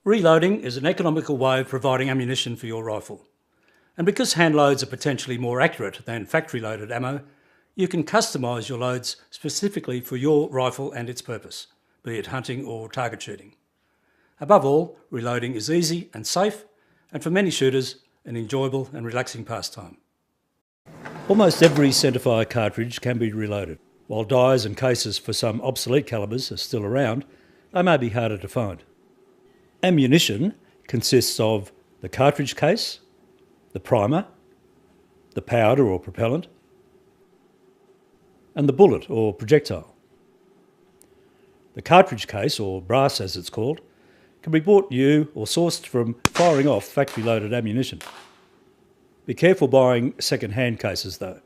Reloading is an economical way of providing ammunition for your rifle. And because hand loads are potentially more accurate than factory-loaded ammo, you can customise your loads specifically for your rifle and its purpose, be it hunting or target shooting. Above all, reloading is easy and safe, and for many shooters, an enjoyable and relaxing pastime. Almost every centrefire cartridge can be reloaded. While dies and cases for some obsolete calibers are still around, they may be harder to find. Ammunition consists of the cartridge case, the primer, the powder or propellant, and the bullet or projectile. The cartridge case, or brass as it's called, can be bought new or sourced from firing off factory-loaded ammunition. Be careful buying second-hand cases though,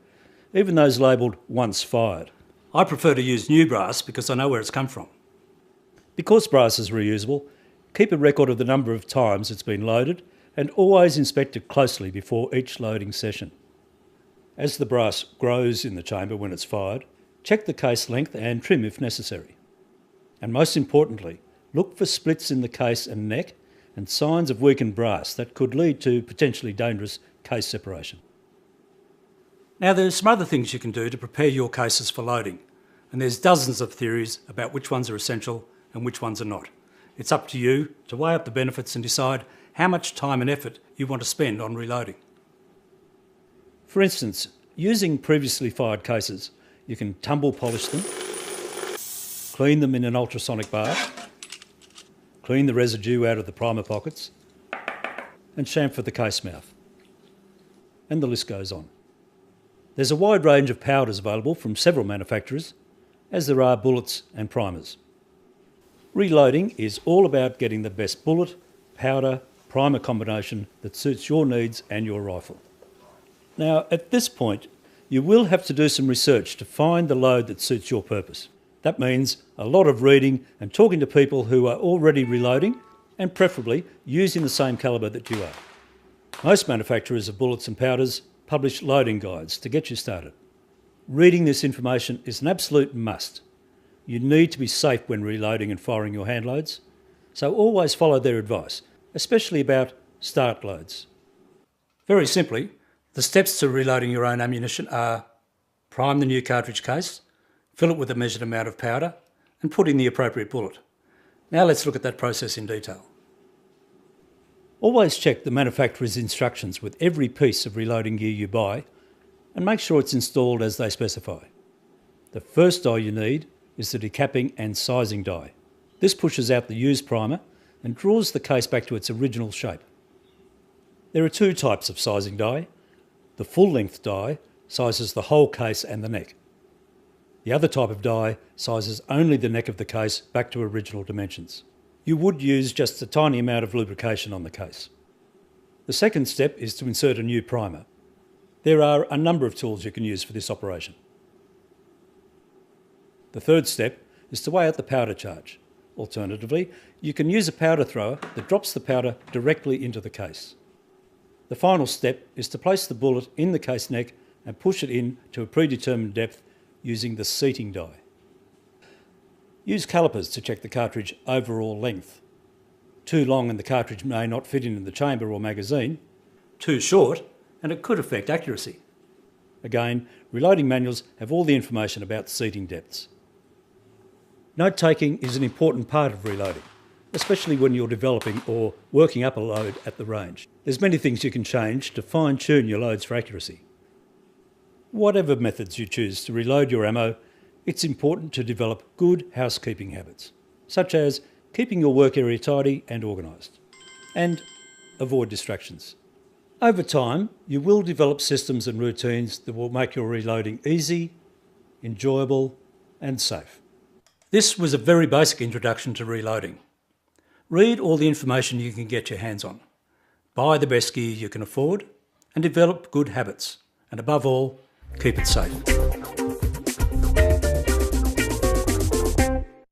even those labelled once fired. I prefer to use new brass because I know where it's come from. Because brass is reusable, keep a record of the number of times it's been loaded and always inspect it closely before each loading session. As the brass grows in the chamber when it's fired, check the case length and trim if necessary. And most importantly, look for splits in the case and neck and signs of weakened brass that could lead to potentially dangerous case separation. Now there's some other things you can do to prepare your cases for loading, and there's dozens of theories about which ones are essential and which ones are not. It's up to you to weigh up the benefits and decide how much time and effort you want to spend on reloading. For instance, using previously fired cases, you can tumble polish them, clean them in an ultrasonic bath, clean the residue out of the primer pockets, and chamfer the case mouth. And the list goes on. There's a wide range of powders available from several manufacturers, as there are bullets and primers. Reloading is all about getting the best bullet, powder, primer combination that suits your needs and your rifle. Now, at this point, you will have to do some research to find the load that suits your purpose. That means a lot of reading and talking to people who are already reloading and preferably using the same calibre that you are. Most manufacturers of bullets and powders publish loading guides to get you started. Reading this information is an absolute must. You need to be safe when reloading and firing your hand loads, so always follow their advice, especially about start loads. Very simply, the steps to reloading your own ammunition are: prime the new cartridge case, fill it with a measured amount of powder, and put in the appropriate bullet. Now let's look at that process in detail. Always check the manufacturer's instructions with every piece of reloading gear you buy and make sure it's installed as they specify. The first die you need is the decapping and sizing die. This pushes out the used primer and draws the case back to its original shape. There are two types of sizing die. The full-length die sizes the whole case and the neck. The other type of die sizes only the neck of the case back to original dimensions. You would use just a tiny amount of lubrication on the case. The second step is to insert a new primer. There are a number of tools you can use for this operation. The third step is to weigh out the powder charge. Alternatively, you can use a powder thrower that drops the powder directly into the case. The final step is to place the bullet in the case neck and push it in to a predetermined depth using the seating die. Use calipers to check the cartridge overall length. Too long and the cartridge may not fit in the chamber or magazine. Too short and it could affect accuracy. Again, reloading manuals have all the information about seating depths. Note-taking is an important part of reloading, especially when you're developing or working up a load at the range. There's many things you can change to fine-tune your loads for accuracy. Whatever methods you choose to reload your ammo, it's important to develop good housekeeping habits, such as keeping your work area tidy and organised, and avoid distractions. Over time, you will develop systems and routines that will make your reloading easy, enjoyable, and safe. This was a very basic introduction to reloading. Read all the information you can get your hands on. Buy the best gear you can afford and develop good habits. And above all, keep it safe.